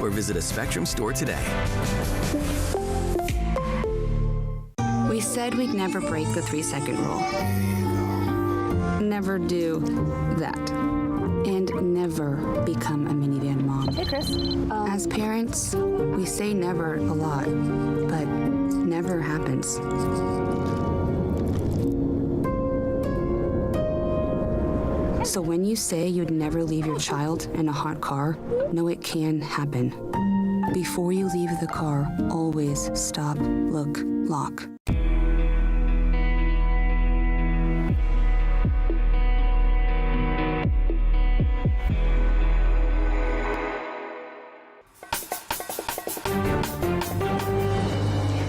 or visit a Spectrum store today. We said we'd never break the 3-second rule. Never do that. And never become a minivan mom. Hey, Chris. As parents, we say never a lot, but never happens. So when you say you'd never leave your child in a hot car, know it can happen. Before you leave the car, always stop, look, lock.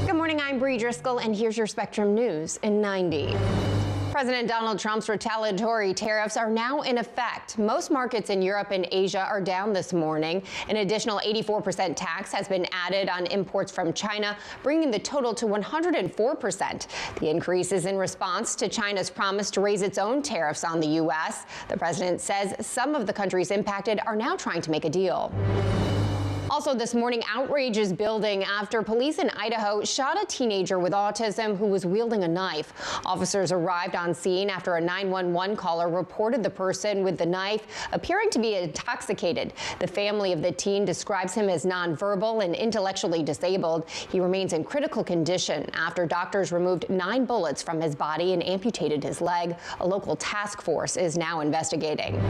Good morning, I'm Bree Driscoll, and here's your Spectrum News in 90. President Donald Trump's retaliatory tariffs are now in effect. Most markets in Europe and Asia are down this morning. An additional 84% tax has been added on imports from China, bringing the total to 104%. The increase is in response to China's promise to raise its own tariffs on the U.S. The president says some of the countries impacted are now trying to make a deal. Also this morning, outrage is building after police in Idaho shot a teenager with autism who was wielding a knife. Officers arrived on scene after a 911 caller reported the person with the knife appearing to be intoxicated. The family of the teen describes him as nonverbal and intellectually disabled. He remains in critical condition after doctors removed 9 bullets from his body and amputated his leg. A local task force is now investigating.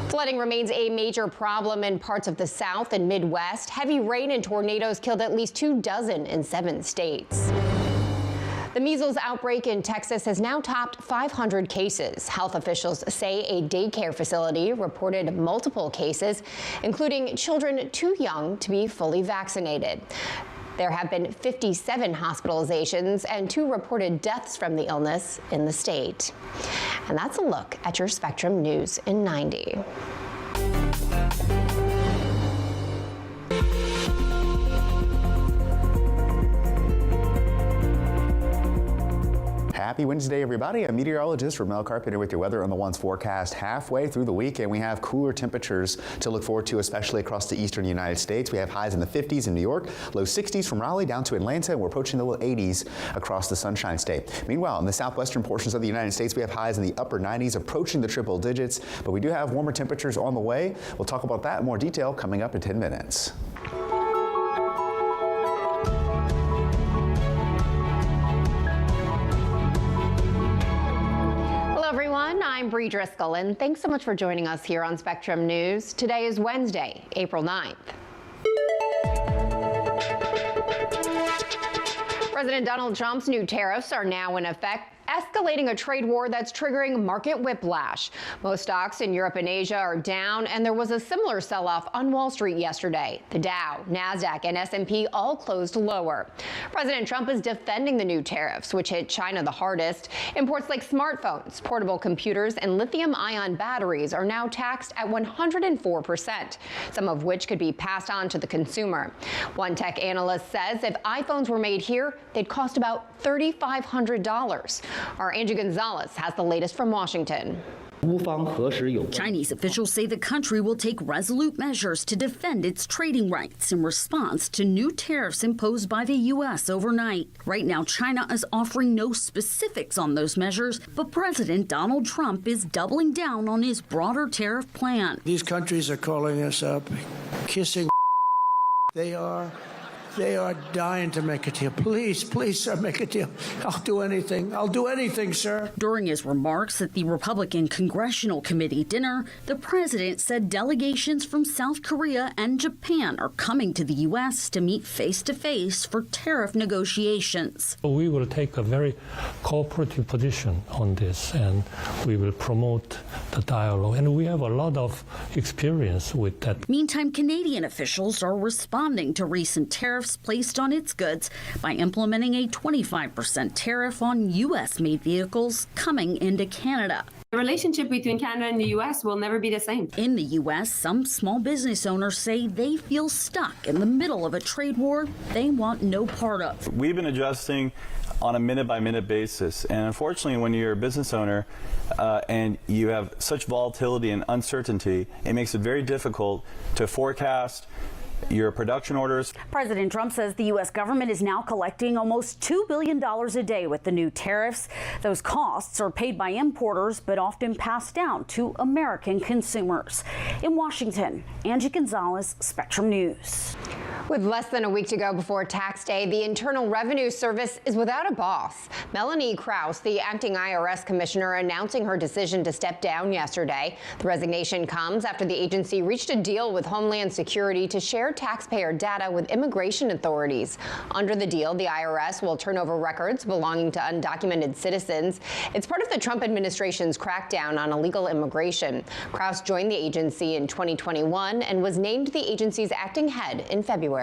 Flooding remains a major problem in parts of the South and Midwest. Heavy rain and tornadoes killed at least 24 in 7 states. The measles outbreak in Texas has now topped 500 cases. Health officials say a daycare facility reported multiple cases, including children too young to be fully vaccinated. There have been 57 hospitalizations and 2 reported deaths from the illness in the state. And that's a look at your Spectrum News in 90. Happy Wednesday, everybody. I'm meteorologist Ramel Carpenter with your weather on the One's forecast. Halfway through the week, and we have cooler temperatures to look forward to, especially across the eastern United States. We have highs in the 50s in New York, low 60s from Raleigh down to Atlanta, and we're approaching the low 80s across the Sunshine State. Meanwhile, in the southwestern portions of the United States, we have highs in the upper 90s, approaching the triple digits, but we do have warmer temperatures on the way. We'll talk about that in more detail coming up in 10 minutes. I'm Bree Driscoll, and thanks so much for joining us here on Spectrum News. Today is Wednesday, April 9th. President Donald Trump's new tariffs are now in effect, escalating a trade war that's triggering market whiplash. Most stocks in Europe and Asia are down, and there was a similar sell-off on Wall Street yesterday. The Dow, NASDAQ, and S&P all closed lower. President Trump is defending the new tariffs, which hit China the hardest. Imports like smartphones, portable computers, and lithium-ion batteries are now taxed at 104%, some of which could be passed on to the consumer. One tech analyst says if iPhones were made here, they'd cost about $3,500. Our Angie Gonzalez has the latest from Washington. Chinese officials say the country will take resolute measures to defend its trading rights in response to new tariffs imposed by the U.S. overnight. Right now, China is offering no specifics on those measures, but President Donald Trump is doubling down on his broader tariff plan. These countries are calling us up, kissing. They are dying to make a deal. Please, sir, make a deal. I'll do anything. I'll do anything, sir. During his remarks at the Republican Congressional Committee dinner, the president said delegations from South Korea and Japan are coming to the U.S. to meet face-to-face for tariff negotiations. We will take a very cooperative position on this, and we will promote the dialogue. And we have a lot of experience with that. Meantime, Canadian officials are responding to recent tariffs placed on its goods by implementing a 25% tariff on U.S.-made vehicles coming into Canada. The relationship between Canada and the U.S. will never be the same. In the U.S., some small business owners say they feel stuck in the middle of a trade war they want no part of. We've been adjusting on a minute-by-minute basis, and unfortunately, when you're a business owner and you have such volatility and uncertainty, it makes it very difficult to forecast your production orders. President Trump says the U.S. government is now collecting almost $2 billion a day with the new tariffs. Those costs are paid by importers, but often passed down to American consumers. In Washington, Angie Gonzalez, Spectrum News. With less than a week to go before tax day, the Internal Revenue Service is without a boss. Melanie Krause, the acting IRS commissioner, announcing her decision to step down yesterday. The resignation comes after the agency reached a deal with Homeland Security to share taxpayer data with immigration authorities. Under the deal, the IRS will turn over records belonging to undocumented citizens. It's part of the Trump administration's crackdown on illegal immigration. Krause joined the agency in 2021 and was named the agency's acting head in February.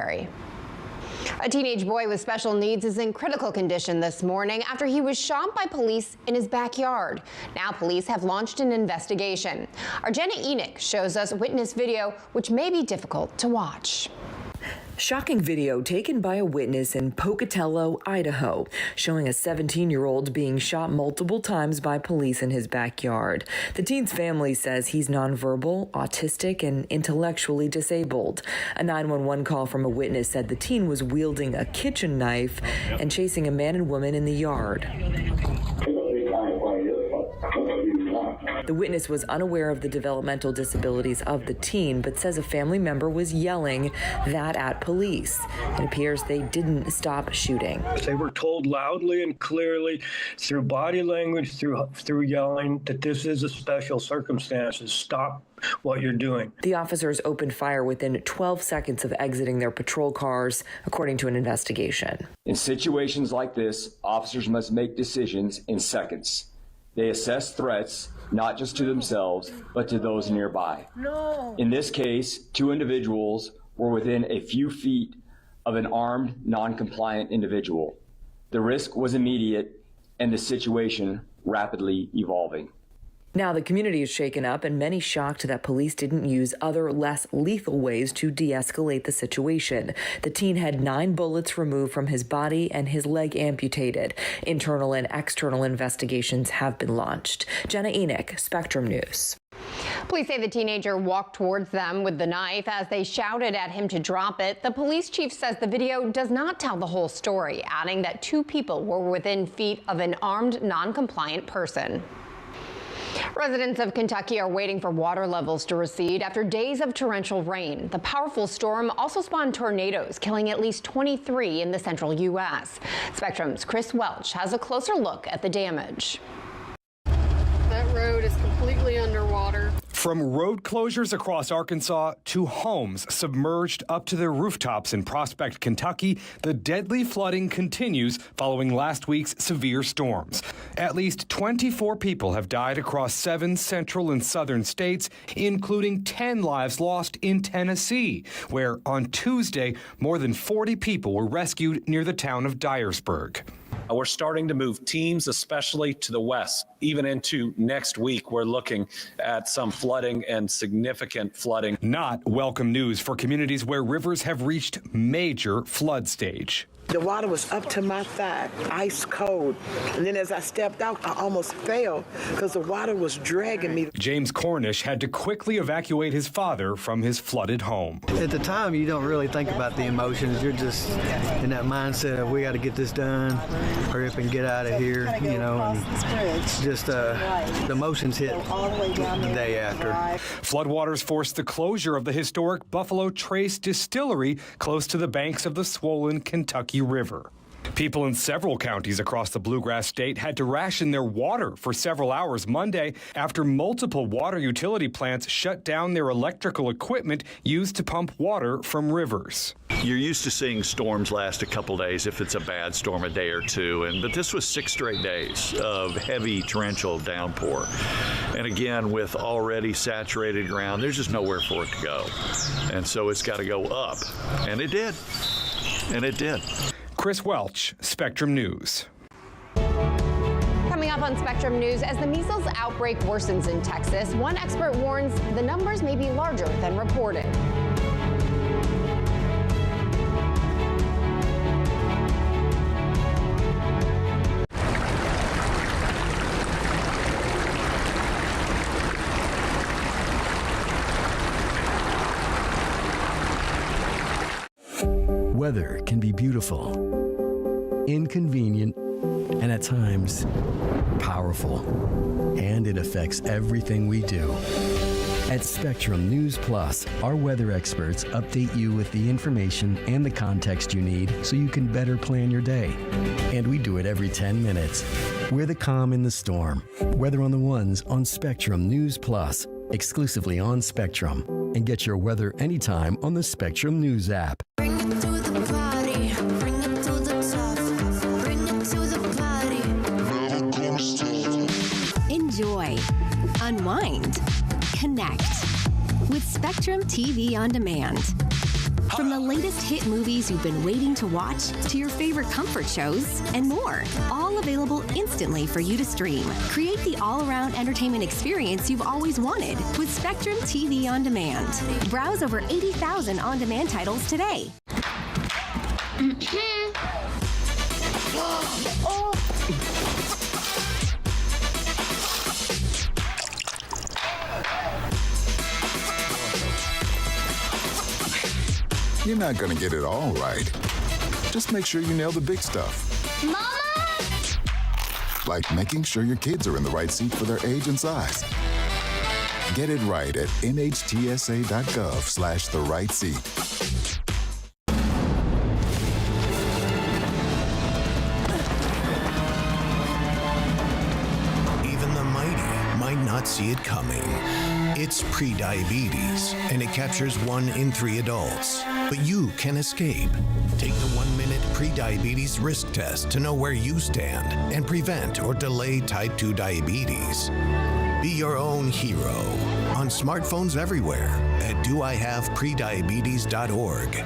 A teenage boy with special needs is in critical condition this morning after he was shot by police in his backyard. Now police have launched an investigation. Our Jenna Enoch shows us witness video, which may be difficult to watch. Shocking video taken by a witness in Pocatello, Idaho, showing a 17-year-old being shot multiple times by police in his backyard. The teen's family says he's nonverbal, autistic, and intellectually disabled. A 911 call from a witness said the teen was wielding a kitchen knife and chasing a man and woman in the yard. The witness was unaware of the developmental disabilities of the teen, but says a family member was yelling that at police. It appears they didn't stop shooting. They were told loudly and clearly through body language, through yelling, that this is a special circumstance. Stop what you're doing. The officers opened fire within 12 seconds of exiting their patrol cars, according to an investigation. In situations like this, officers must make decisions in seconds. They assess threats, not just to themselves, but to those nearby. In this case, two individuals were within a few feet of an armed, non-compliant individual. The risk was immediate and the situation rapidly evolving. Now the community is shaken up, and many shocked that police didn't use other, less lethal ways to de-escalate the situation. The teen had 9 bullets removed from his body and his leg amputated. Internal and external investigations have been launched. Jenna Enoch, Spectrum News. Police say the teenager walked towards them with the knife as they shouted at him to drop it. The police chief says the video does not tell the whole story, adding that 2 people were within feet of an armed, non-compliant person. Residents of Kentucky are waiting for water levels to recede after days of torrential rain. The powerful storm also spawned tornadoes, killing at least 23 in the central U.S. Spectrum's Chris Welch has a closer look at the damage. That road is completely underwater. From road closures across Arkansas to homes submerged up to their rooftops in Prospect, Kentucky, the deadly flooding continues following last week's severe storms. At least 24 people have died across 7 central and southern states, including 10 lives lost in Tennessee, where on Tuesday, more than 40 people were rescued near the town of Dyersburg. We're starting to move teams, especially to the west. Even into next week, we're looking at some flooding and significant flooding. Not welcome news for communities where rivers have reached major flood stage. The water was up to my thigh, ice cold. And then as I stepped out, I almost fell because the water was dragging me. James Cornish had to quickly evacuate his father from his flooded home. At the time, you don't really think about the emotions. You're just in that mindset of we got to get this done, hurry up and get out of here, you know, and just the emotions hit the day after. Floodwaters forced the closure of the historic Buffalo Trace Distillery close to the banks of the swollen Kentucky River. People in several counties across the Bluegrass State had to ration their water for several hours Monday after multiple water utility plants shut down their electrical equipment used to pump water from rivers. You're used to seeing storms last a couple days, if it's a bad storm, a day or two, but this was 6 straight days of heavy torrential downpour. And again, with already saturated ground, there's just nowhere for it to go. And so it's got to go up. And it did. And it did. Chris Welch, Spectrum News. Coming up on Spectrum News, as the measles outbreak worsens in Texas, one expert warns the numbers may be larger than reported. Weather can be beautiful, inconvenient, and at times powerful. And it affects everything we do. At Spectrum News Plus, our weather experts update you with the information and the context you need so you can better plan your day. And we do it every 10 minutes. We're the calm in the storm. Weather on the Ones on Spectrum News Plus, exclusively on Spectrum. And get your weather anytime on the Spectrum News app. Bring it to the party, bring it to the top, bring it to the party. Never gonna stop. Enjoy, unwind, connect with Spectrum TV on Demand. From the latest hit movies you've been waiting to watch to your favorite comfort shows and more, all available instantly for you to stream. Create the all-around entertainment experience you've always wanted with Spectrum TV on Demand. Browse over 80,000 on-demand titles today. You're not gonna get it all right. Just make sure you nail the big stuff. Mama! Like making sure your kids are in the right seat for their age and size. Get it right at nhtsa.gov/the-right-seat. Even the mighty might not see it coming. It's prediabetes, and it captures 1 in 3 adults. But you can escape. Take the 1-minute prediabetes risk test to know where you stand and prevent or delay type 2 diabetes. Be your own hero on smartphones everywhere at doihaveprediabetes.org.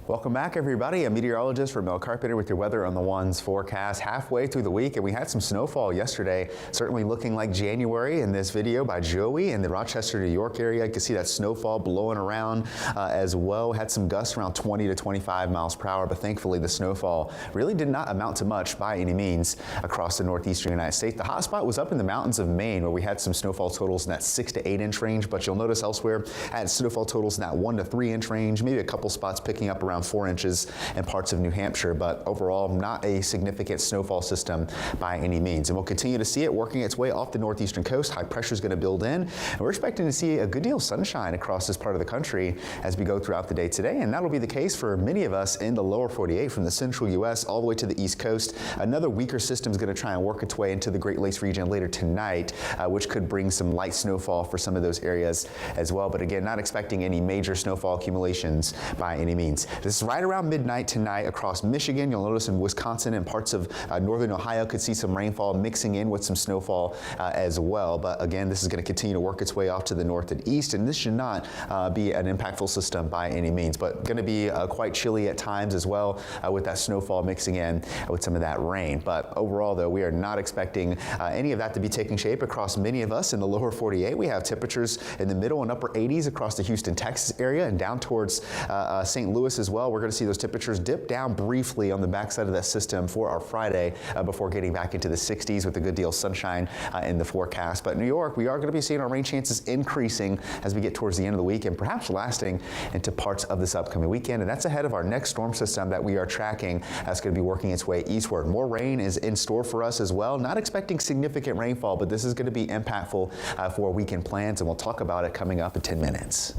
Welcome back, everybody. I'm meteorologist Ramel Carpenter with your weather on the Ones forecast halfway through the week, and we had some snowfall yesterday, certainly looking like January in this video by Joey in the Rochester, New York area. You can see that snowfall blowing around as well. Had some gusts around 20 to 25 miles per hour, but thankfully the snowfall really did not amount to much by any means across the northeastern United States. The hot spot was up in the mountains of Maine, where we had some snowfall totals in that 6 to 8 inch range, but you'll notice elsewhere had snowfall totals in that 1 to 3 inch range, maybe a couple spots picking up around 4 inches in parts of New Hampshire, but overall not a significant snowfall system by any means. And we'll continue to see it working its way off the northeastern coast. High pressure is going to build in, and we're expecting to see a good deal of sunshine across this part of the country as we go throughout the day today, and that'll be the case for many of us in the lower 48 from the central U.S. all the way to the East Coast. Another weaker system is going to try and work its way into the Great Lakes region later tonight, which could bring some light snowfall for some of those areas as well. But again, not expecting any major snowfall accumulations by any means. This is right around midnight tonight across Michigan. You'll notice in Wisconsin and parts of northern Ohio could see some rainfall mixing in with some snowfall as well. But again, this is going to continue to work its way off to the north and east, and this should not be an impactful system by any means, but going to be quite chilly at times as well with that snowfall mixing in with some of that rain. But overall, though, we are not expecting any of that to be taking shape across many of us in the lower 48. We have temperatures in the middle and upper 80s across the Houston, Texas area and down towards St. Louis as well. We're going to see those temperatures dip down briefly on the backside of that system for our Friday before getting back into the 60s with a good deal of sunshine in the forecast. But New York, we are going to be seeing our rain chances increasing as we get towards the end of the week and perhaps lasting into parts of this upcoming weekend. And that's ahead of our next storm system that we are tracking that's going to be working its way eastward. More rain is in store for us as well. Not expecting significant rainfall, but this is going to be impactful for weekend plans, and we'll talk about it coming up in 10 minutes.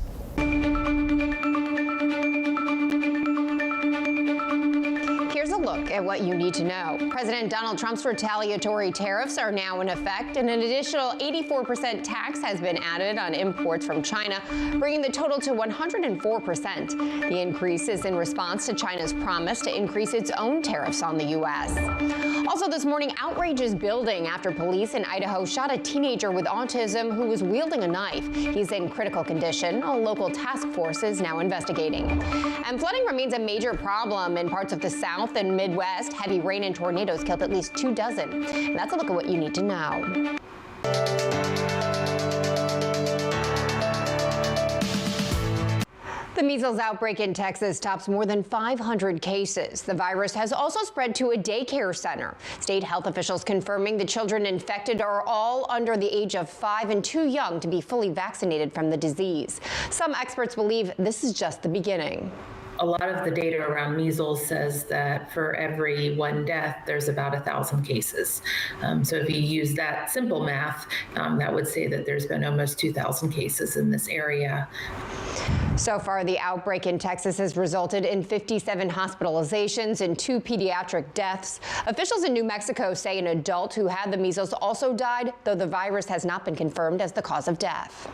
Here's a look at what you need to know. President Donald Trump's retaliatory tariffs are now in effect, and an additional 84% tax has been added on imports from China, bringing the total to 104%. The increase is in response to China's promise to increase its own tariffs on the U.S. Also this morning, outrage is building after police in Idaho shot a teenager with autism who was wielding a knife. He's in critical condition. A local task force is now investigating. And flooding remains a major problem in parts of the South and Midwest. Heavy rain and tornadoes killed at least 2 dozen. And that's a look at what you need to know. The measles outbreak in Texas tops more than 500 cases. The virus has also spread to a daycare center. State health officials confirming the children infected are all under the age of 5 and too young to be fully vaccinated from the disease. Some experts believe this is just the beginning. A lot of the data around measles says that for every one death, there's about 1,000 cases. So if you use that simple math, that would say that there's been almost 2,000 cases in this area. So far, the outbreak in Texas has resulted in 57 hospitalizations and 2 pediatric deaths. Officials in New Mexico say an adult who had the measles also died, though the virus has not been confirmed as the cause of death.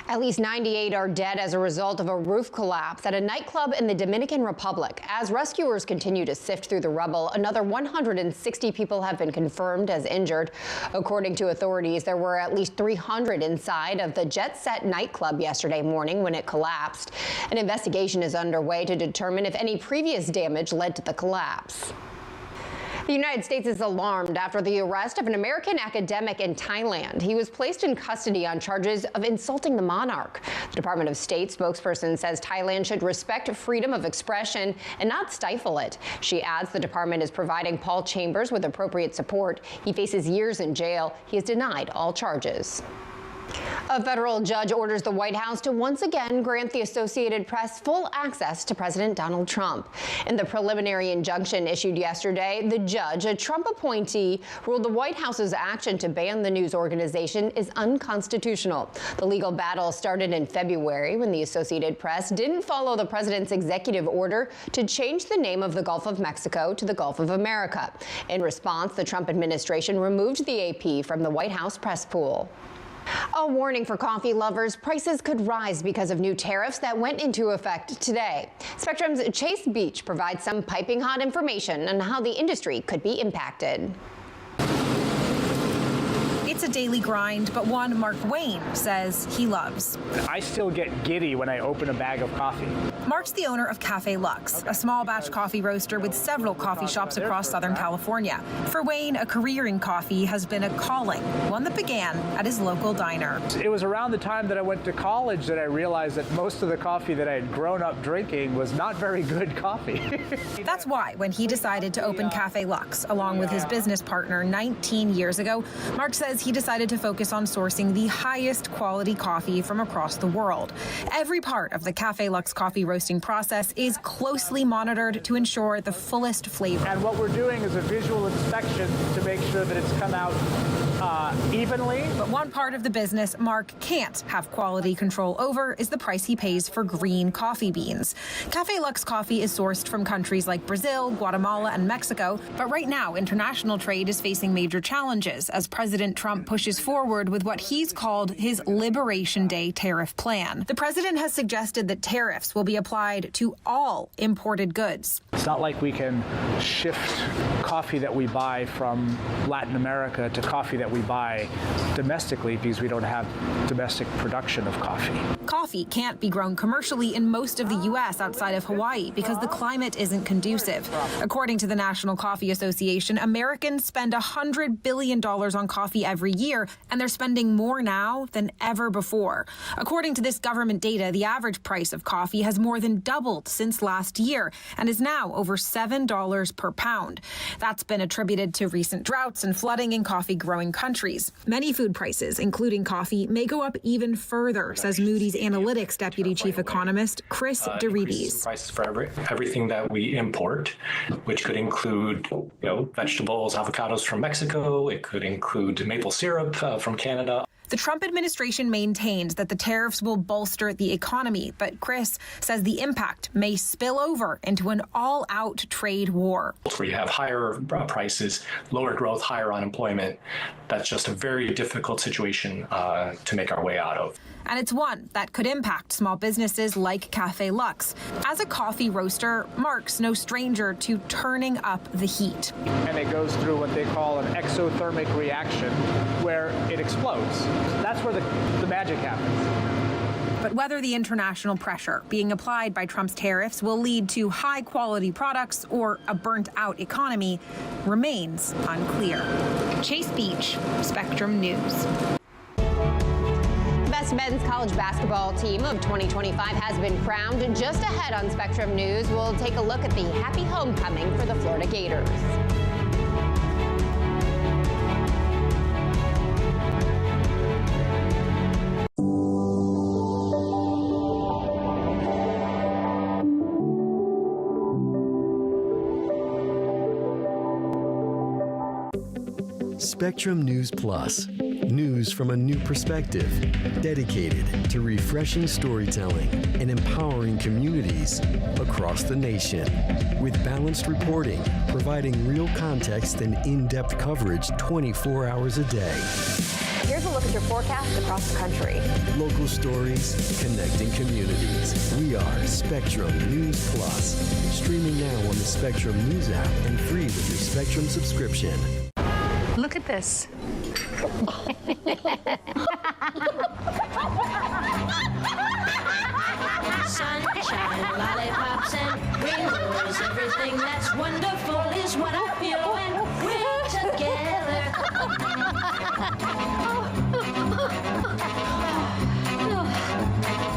At least 98 are dead as a result of a roof collapse at a nightclub in the Dominican Republic. As rescuers continue to sift through the rubble, another 160 people have been confirmed as injured. According to authorities, there were at least 300 inside of the Jet Set nightclub yesterday morning when it collapsed. An investigation is underway to determine if any previous damage led to the collapse. The United States is alarmed after the arrest of an American academic in Thailand. He was placed in custody on charges of insulting the monarch. The Department of State spokesperson says Thailand should respect freedom of expression and not stifle it. She adds the department is providing Paul Chambers with appropriate support. He faces years in jail. He has denied all charges. A federal judge orders the White House to once again grant the Associated Press full access to President Donald Trump. In the preliminary injunction issued yesterday, the judge, a Trump appointee, ruled the White House's action to ban the news organization is unconstitutional. The legal battle started in February when the Associated Press didn't follow the president's executive order to change the name of the Gulf of Mexico to the Gulf of America. In response, the Trump administration removed the AP from the White House press pool. A warning for coffee lovers. Prices could rise because of new tariffs that went into effect today. Spectrum's Chase Beach provides some piping hot information on how the industry could be impacted. It's a daily grind, but one Mark Wayne says he loves. I still get giddy when I open a bag of coffee. Mark's the owner of Cafe Lux, a small batch coffee roaster with several coffee shops across Southern California. For Wayne, a career in coffee has been a calling, one that began at his local diner. It was around the time that I went to college that I realized that most of the coffee that I had grown up drinking was not very good coffee. That's why when he decided to open Cafe Lux, along with his business partner 19 years ago, Mark says he decided to focus on sourcing the highest quality coffee from across the world. Every part of the Cafe Lux coffee roasting process is closely monitored to ensure the fullest flavor. And what we're doing is a visual inspection to make sure that it's come out evenly. But one part of the business Mark can't have quality control over is the price he pays for green coffee beans. Cafe Lux coffee is sourced from countries like Brazil, Guatemala, and Mexico. But right now, international trade is facing major challenges as President Trump pushes forward with what he's called his Liberation Day tariff plan. The president has suggested that tariffs will be applied to all imported goods. It's not like we can shift coffee that we buy from Latin America to coffee that we buy domestically because we don't have domestic production of coffee. Coffee can't be grown commercially in most of the U.S. outside of Hawaii because the climate isn't conducive. According to the National Coffee Association, Americans spend $100 billion on coffee every year, and they're spending more now than ever before. According to this government data, the average price of coffee has more than doubled since last year and is now over $7 per pound. That's been attributed to recent droughts and flooding in coffee-growing countries. Many food prices, including coffee, may go up even further, says Moody's Analytics Deputy Chief Economist Chris Derides. Prices for everything that we import, which could include vegetables, avocados from Mexico. It could include maple syrup from Canada. The Trump administration maintains that the tariffs will bolster the economy, but Chris says the impact may spill over into an all-out trade war. Where you have higher prices, lower growth, higher unemployment, that's just a very difficult situation to make our way out of. And it's one that could impact small businesses like Cafe Lux. As a coffee roaster, Mark's no stranger to turning up the heat. And it goes through what they call an exothermic reaction where it explodes. That's where the magic happens. But whether the international pressure being applied by Trump's tariffs will lead to high-quality products or a burnt-out economy remains unclear. Chase Beach, Spectrum News. Men's college basketball team of 2025 has been crowned. Just ahead on Spectrum News, we'll take a look at the happy homecoming for the Florida Gators. Spectrum News Plus. News from a new perspective, dedicated to refreshing storytelling and empowering communities across the nation. With balanced reporting, providing real context and in-depth coverage 24 hours a day. Here's a look at your forecast across the country. Local stories, connecting communities. We are Spectrum News Plus. Streaming now on the Spectrum News app and free with your Spectrum subscription. Look at this. Sunshine, lollipops, and rainbows. Everything that's wonderful is what I feel when we're together.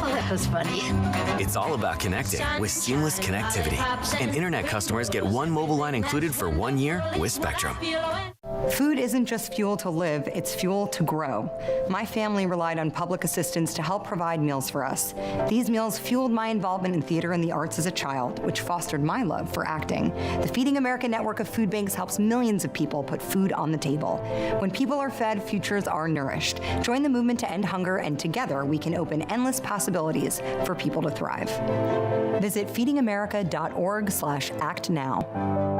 Oh, that was funny. It's all about connecting with seamless connectivity. And internet customers get one mobile line included for 1 year with Spectrum. Food isn't just fuel to live, it's fuel to grow. My family relied on public assistance to help provide meals for us. These meals fueled my involvement in theater and the arts as a child, which fostered my love for acting. The Feeding America network of food banks helps millions of people put food on the table. When people are fed, futures are nourished. Join the movement to end hunger, and together we can open endless possibilities for people to thrive. Visit feedingamerica.org/actnow.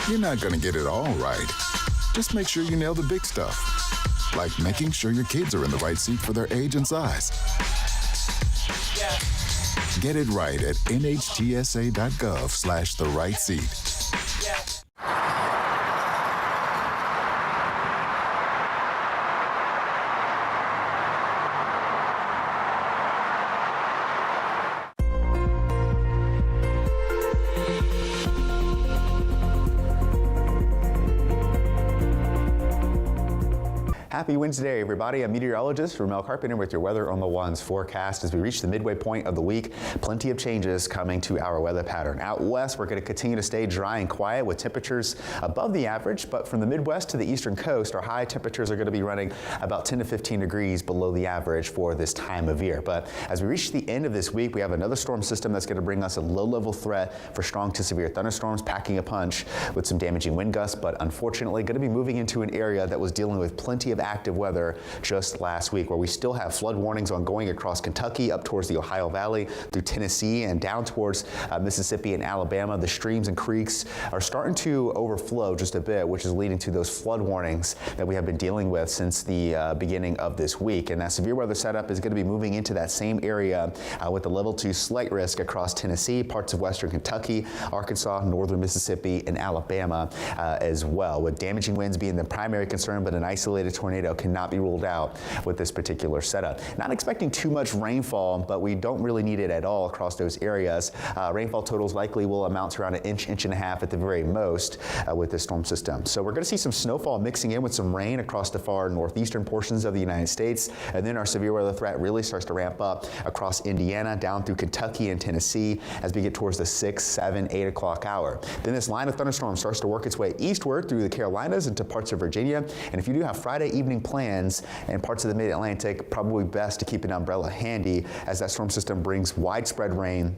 You're not going to get it all right. Just make sure you nail the big stuff, like making sure your kids are in the right seat for their age and size. Get it right at nhtsa.gov/the-right-seat. Happy Wednesday, everybody. I'm meteorologist Ramel Carpenter with your Weather on the Ones forecast. As we reach the midway point of the week, plenty of changes coming to our weather pattern. Out west, we're going to continue to stay dry and quiet with temperatures above the average, but from the Midwest to the eastern coast, our high temperatures are going to be running about 10 to 15 degrees below the average for this time of year. But as we reach the end of this week, we have another storm system that's going to bring us a low-level threat for strong to severe thunderstorms, packing a punch with some damaging wind gusts, but unfortunately going to be moving into an area that was dealing with plenty of active weather just last week, where we still have flood warnings ongoing across Kentucky, up towards the Ohio Valley, through Tennessee, and down towards Mississippi and Alabama. The streams and creeks are starting to overflow just a bit, which is leading to those flood warnings that we have been dealing with since the beginning of this week. And that severe weather setup is going to be moving into that same area with a level 2 slight risk across Tennessee, parts of western Kentucky, Arkansas, northern Mississippi, and Alabama as well, with damaging winds being the primary concern, but an isolated tornado cannot be ruled out with this particular setup. Not expecting too much rainfall, but we don't really need it at all across those areas. Rainfall totals likely will amount to around an inch and a half at the very most with this storm system. So we're going to see some snowfall mixing in with some rain across the far northeastern portions of the United States, and then our severe weather threat really starts to ramp up across Indiana, down through Kentucky and Tennessee as we get towards the 6, 7, 8 o'clock hour. Then this line of thunderstorms starts to work its way eastward through the Carolinas into parts of Virginia, and if you do have Friday evening plans and parts of the mid-Atlantic, probably best to keep an umbrella handy as that storm system brings widespread rain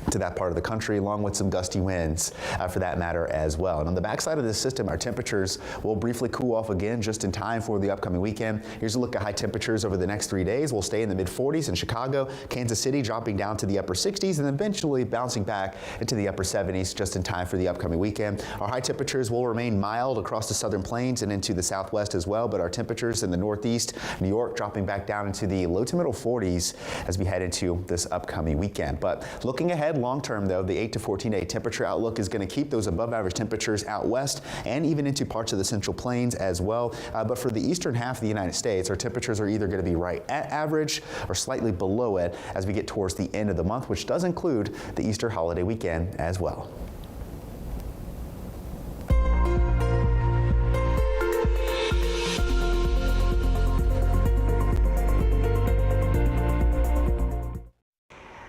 to that part of the country, along with some gusty winds for that matter as well. And on the backside of this system, our temperatures will briefly cool off again just in time for the upcoming weekend. Here's a look at high temperatures over the next 3 days. We'll stay in the mid-40s in Chicago, Kansas City dropping down to the upper 60s, and then eventually bouncing back into the upper 70s just in time for the upcoming weekend. Our high temperatures will remain mild across the southern plains and into the southwest as well, but our temperatures in the northeast, New York, dropping back down into the low to middle 40s as we head into this upcoming weekend. But looking ahead, ahead long term, though, the 8 to 14-day temperature outlook is going to keep those above average temperatures out west and even into parts of the Central Plains as well. But for the eastern half of the United States, our temperatures are either going to be right at average or slightly below it as we get towards the end of the month, which does include the Easter holiday weekend as well.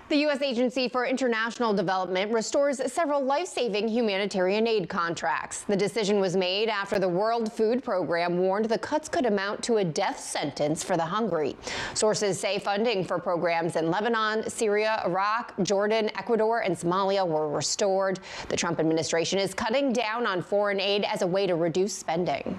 The U.S. Agency for International Development restores several life-saving humanitarian aid contracts. The decision was made after the World Food Program warned the cuts could amount to a death sentence for the hungry. Sources say funding for programs in Lebanon, Syria, Iraq, Jordan, Ecuador, and Somalia were restored. The Trump administration is cutting down on foreign aid as a way to reduce spending.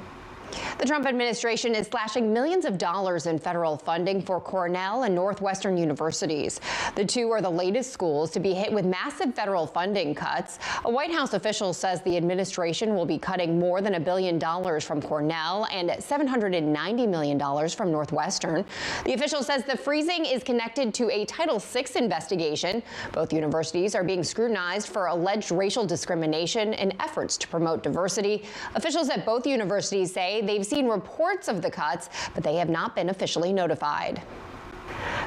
The Trump administration is slashing millions of dollars in federal funding for Cornell and Northwestern universities. The two are the latest schools to be hit with massive federal funding cuts. A White House official says the administration will be cutting more than $1 billion from Cornell and $790 million from Northwestern. The official says the freezing is connected to a Title VI investigation. Both universities are being scrutinized for alleged racial discrimination and efforts to promote diversity. Officials at both universities say they've seen reports of the cuts, but they have not been officially notified.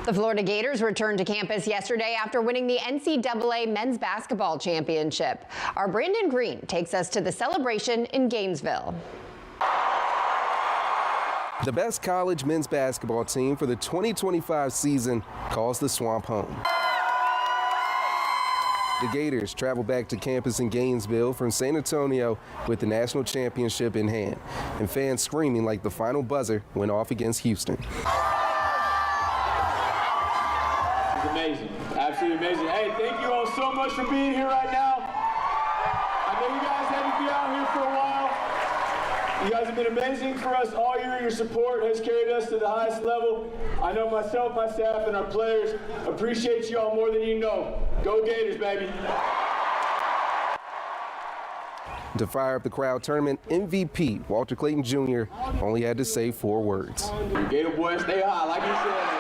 The Florida Gators returned to campus yesterday after winning the NCAA Men's Basketball Championship. Our Brandon Green takes us to the celebration in Gainesville. The best college men's basketball team for the 2025 season calls the Swamp home. The Gators travel back to campus in Gainesville from San Antonio with the national championship in hand, and fans screaming like the final buzzer went off against Houston. It's amazing, absolutely amazing. Hey, thank you all so much for being here right now. I know you guys had to be out here for a while. You guys have been amazing for us all year. Your support has carried us to the highest level. I know myself, my staff, and our players appreciate you all more than you know. Go Gators, baby. To fire up the crowd, tournament MVP Walter Clayton Jr. only had to say 4 words. Gator boys, stay high, like you said.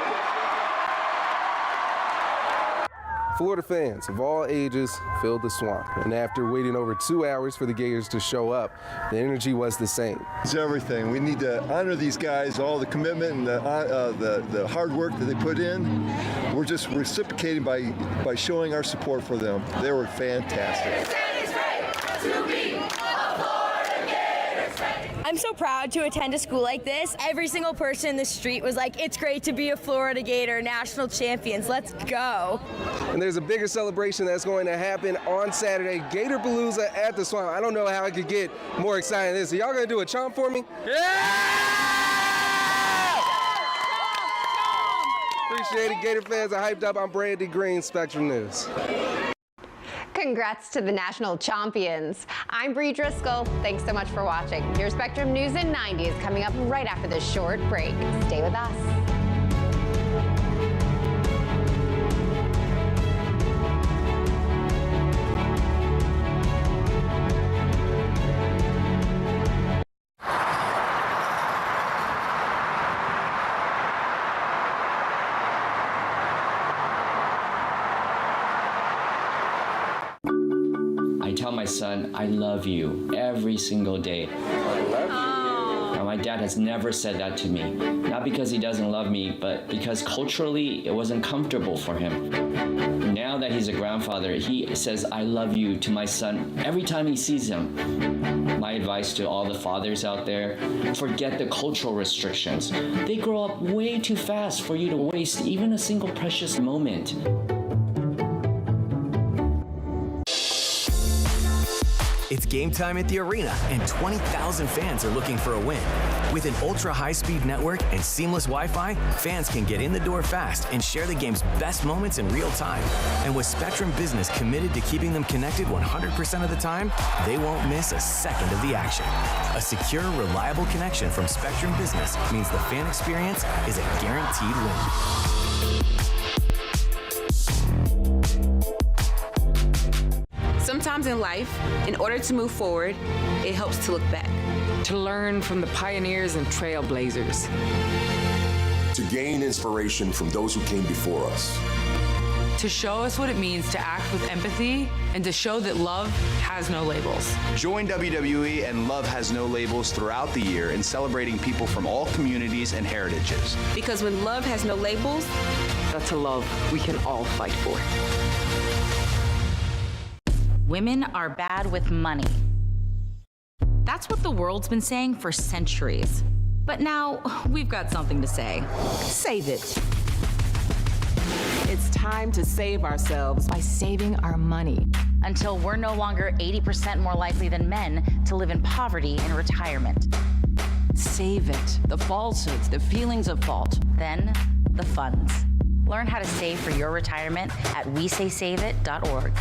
Florida fans of all ages filled the Swamp, and after waiting over 2 hours for the Gators to show up, the energy was the same. It's everything. We need to honor these guys, all the commitment and the hard work that they put in. We're just reciprocating by showing our support for them. They were fantastic. I'm so proud to attend a school like this. Every single person in the street was like, it's great to be a Florida Gator, national champions, let's go. And there's a bigger celebration that's going to happen on Saturday, Gatorpalooza at the Swamp. I don't know how I could get more excited than this. Are y'all gonna do a chomp for me? Yeah! Appreciate it, Gator fans are hyped up. I'm Brandon Green, Spectrum News. Congrats to the national champions. I'm Bree Driscoll. Thanks so much for watching. Your Spectrum News in 90 is coming up right after this short break. Stay with us. I tell my son, I love you every single day. I love you. Now, my dad has never said that to me. Not because he doesn't love me, but because culturally it wasn't comfortable for him. Now that he's a grandfather, he says, I love you to my son every time he sees him. My advice to all the fathers out there, forget the cultural restrictions. They grow up way too fast for you to waste even a single precious moment. It's game time at the arena, and 20,000 fans are looking for a win. With an ultra-high-speed network and seamless Wi-Fi, fans can get in the door fast and share the game's best moments in real time. And with Spectrum Business committed to keeping them connected 100% of the time, they won't miss a second of the action. A secure, reliable connection from Spectrum Business means the fan experience is a guaranteed win. Sometimes in life, in order to move forward, it helps to look back. To learn from the pioneers and trailblazers. To gain inspiration from those who came before us. to show us what it means to act with empathy and to show that love has no labels. Join WWE and Love Has No Labels throughout the year in celebrating people from all communities and heritages. Because when love has no labels, that's a love we can all fight for. Women are bad with money. That's what the world's been saying for centuries. But now we've got something to say. Save it. It's time to save ourselves by saving our money. Until we're no longer 80% more likely than men to live in poverty in retirement. Save it. The falsehoods, the feelings of fault. Then, the funds. Learn how to save for your retirement at WeSaySaveIt.org.